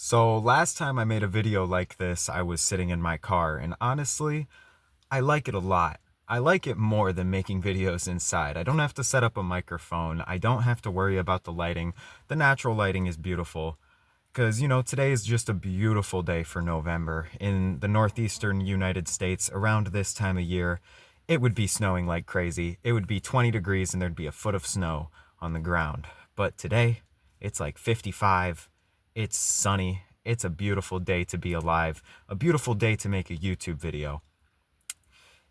So last time I made a video like this, I was sitting in my car, and honestly, I like it a lot. I like it more than making videos inside. I don't have to set up a microphone. I don't have to worry about the lighting. The natural lighting is beautiful. Because, today is just a beautiful day for November. In the northeastern United States, around this time of year, it would be snowing like crazy. It would be 20 degrees and there'd be a foot of snow on the ground. But today, it's like 55. It's sunny. It's a beautiful day to be alive. A beautiful day to make a YouTube video.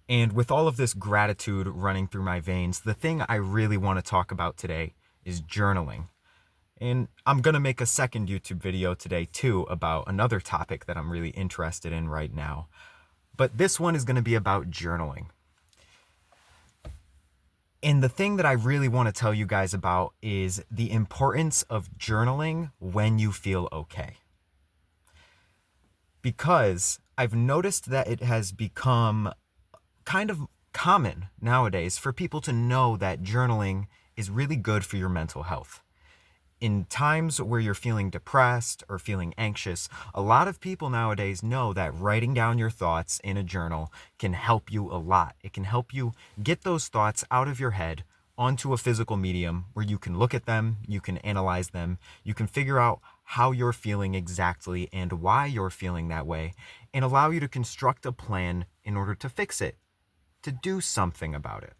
And with all of this gratitude running through my veins, the thing I really want to talk about today is journaling. And I'm going to make a second YouTube video today too about another topic that I'm really interested in right now. But this one is going to be about journaling. And the thing that I really want to tell you guys about is the importance of journaling when you feel okay. Because I've noticed that it has become kind of common nowadays for people to know that journaling is really good for your mental health. In times where you're feeling depressed or feeling anxious, a lot of people nowadays know that writing down your thoughts in a journal can help you a lot. It can help you get those thoughts out of your head onto a physical medium where you can look at them, you can analyze them, you can figure out how you're feeling exactly and why you're feeling that way, and allow you to construct a plan in order to fix it, to do something about it.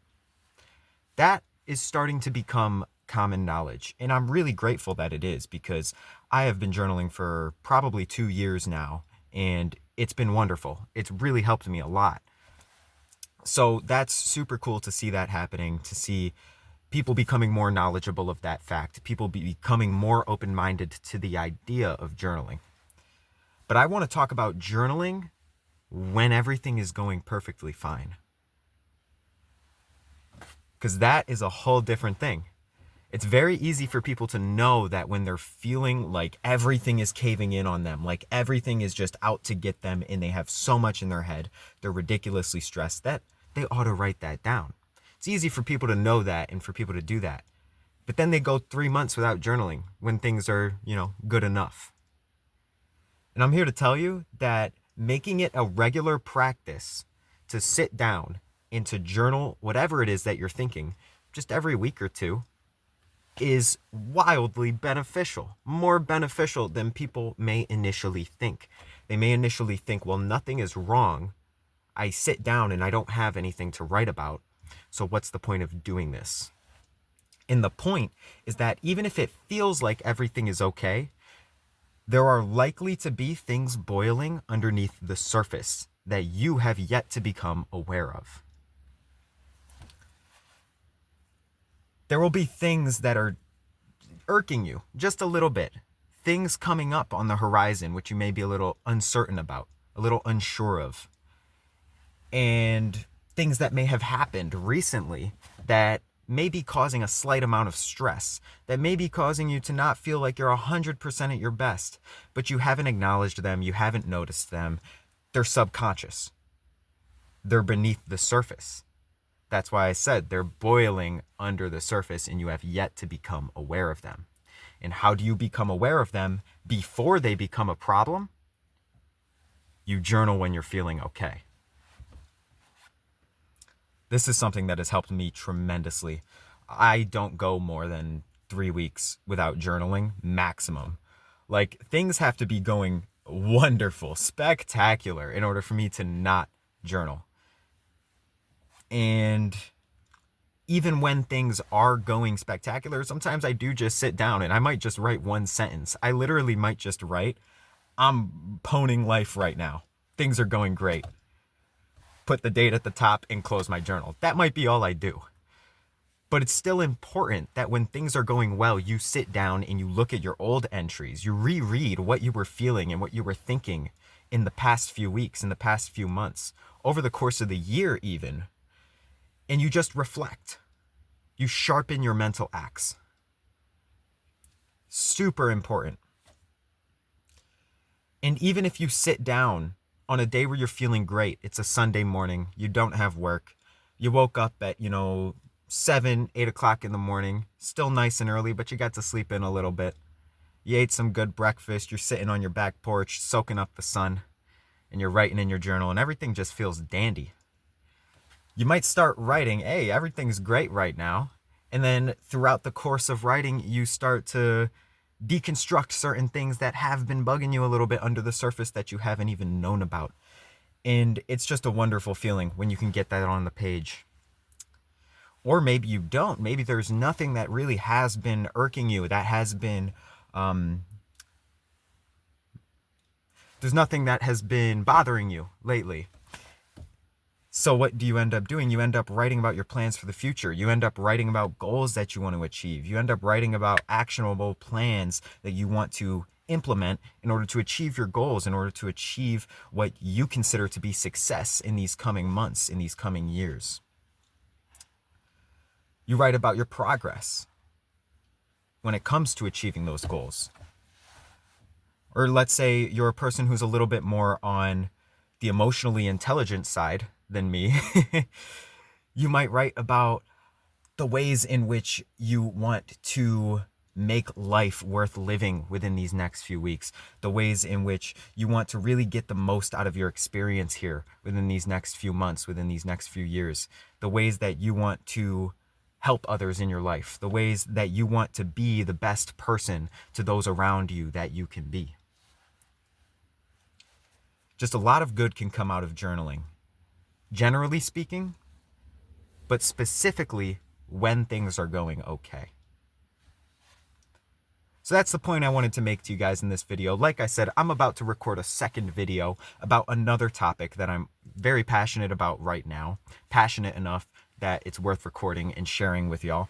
That is starting to become common knowledge, and I'm really grateful that it is, because I have been journaling for probably 2 years now, and it's been wonderful. It's really helped me a lot. So that's super cool to see that happening, to see people becoming more knowledgeable of that fact, people becoming more open-minded to the idea of journaling. But I want to talk about journaling when everything is going perfectly fine, because that is a whole different thing. It's very easy for people to know that when they're feeling like everything is caving in on them, like everything is just out to get them, and they have so much in their head, they're ridiculously stressed, that they ought to write that down. It's easy for people to know that and for people to do that. But then they go 3 months without journaling when things are, good enough. And I'm here to tell you that making it a regular practice to sit down and to journal whatever it is that you're thinking, just every week or two, is wildly beneficial, more beneficial than people may initially think. They may initially think, well, nothing is wrong. I sit down and I don't have anything to write about. So what's the point of doing this? And the point is that even if it feels like everything is okay, there are likely to be things boiling underneath the surface that you have yet to become aware of. There will be things that are irking you just a little bit. Things coming up on the horizon which you may be a little uncertain about, a little unsure of. And things that may have happened recently that may be causing a slight amount of stress, that may be causing you to not feel like you're 100% at your best, but you haven't acknowledged them, you haven't noticed them. They're subconscious. They're beneath the surface. That's why I said they're boiling under the surface and you have yet to become aware of them. And how do you become aware of them before they become a problem? You journal when you're feeling okay. This is something that has helped me tremendously. I don't go more than 3 weeks without journaling, maximum. Like, things have to be going wonderful, spectacular, in order for me to not journal. And even when things are going spectacular, sometimes I do just sit down and I might just write one sentence. I literally might just write, I'm pwning life right now. Things are going great. Put the date at the top and close my journal. That might be all I do. But it's still important that when things are going well, you sit down and you look at your old entries. You reread what you were feeling and what you were thinking in the past few weeks, in the past few months, over the course of the year even. And you just reflect. You sharpen your mental axe. Super important. And even if you sit down on a day where you're feeling great, it's a Sunday morning, you don't have work, you woke up at, 7, 8 o'clock in the morning, still nice and early, but you got to sleep in a little bit. You ate some good breakfast, you're sitting on your back porch, soaking up the sun, and you're writing in your journal, and everything just feels dandy. You might start writing, hey, everything's great right now. And then throughout the course of writing, you start to deconstruct certain things that have been bugging you a little bit under the surface that you haven't even known about. And it's just a wonderful feeling when you can get that on the page. Or maybe you don't. Maybe there's nothing that really has been irking you, that has been, there's nothing that has been bothering you lately. So what do you end up doing? You end up writing about your plans for the future. You end up writing about goals that you want to achieve. You end up writing about actionable plans that you want to implement in order to achieve your goals, in order to achieve what you consider to be success in these coming months, in these coming years. You write about your progress when it comes to achieving those goals. Or let's say you're a person who's a little bit more on the emotionally intelligent side than me. You might write about the ways in which you want to make life worth living within these next few weeks, the ways in which you want to really get the most out of your experience here within these next few months, within these next few years, the ways that you want to help others in your life, the ways that you want to be the best person to those around you that you can be. Just a lot of good can come out of journaling, generally speaking, but specifically when things are going okay. So that's the point I wanted to make to you guys in this video. Like I said, I'm about to record a second video about another topic that I'm very passionate about right now. Passionate enough that it's worth recording and sharing with y'all.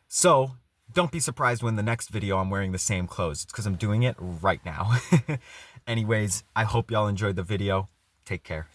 So don't be surprised when the next video I'm wearing the same clothes. It's because I'm doing it right now. Anyways, I hope y'all enjoyed the video. Take care.